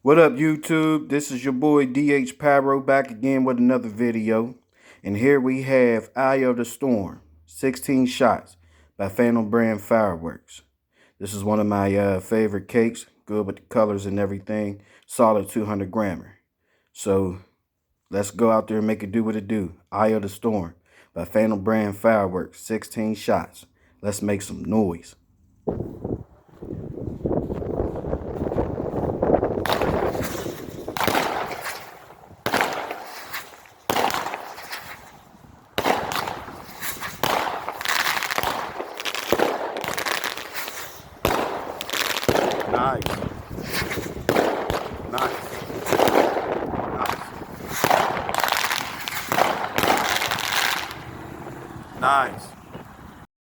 What up, YouTube? This is your boy DH Pyro back again with another video. And here we have Eye of the Storm, 16 Shots by Phantom Brand Fireworks. This is one of my favorite cakes, good with the colors and everything, solid 200 grammer. So let's go out there and make it do what it do. Eye of the Storm by Phantom Brand Fireworks, 16 Shots. Let's make some noise. Nice. Nice. Nice. Nice.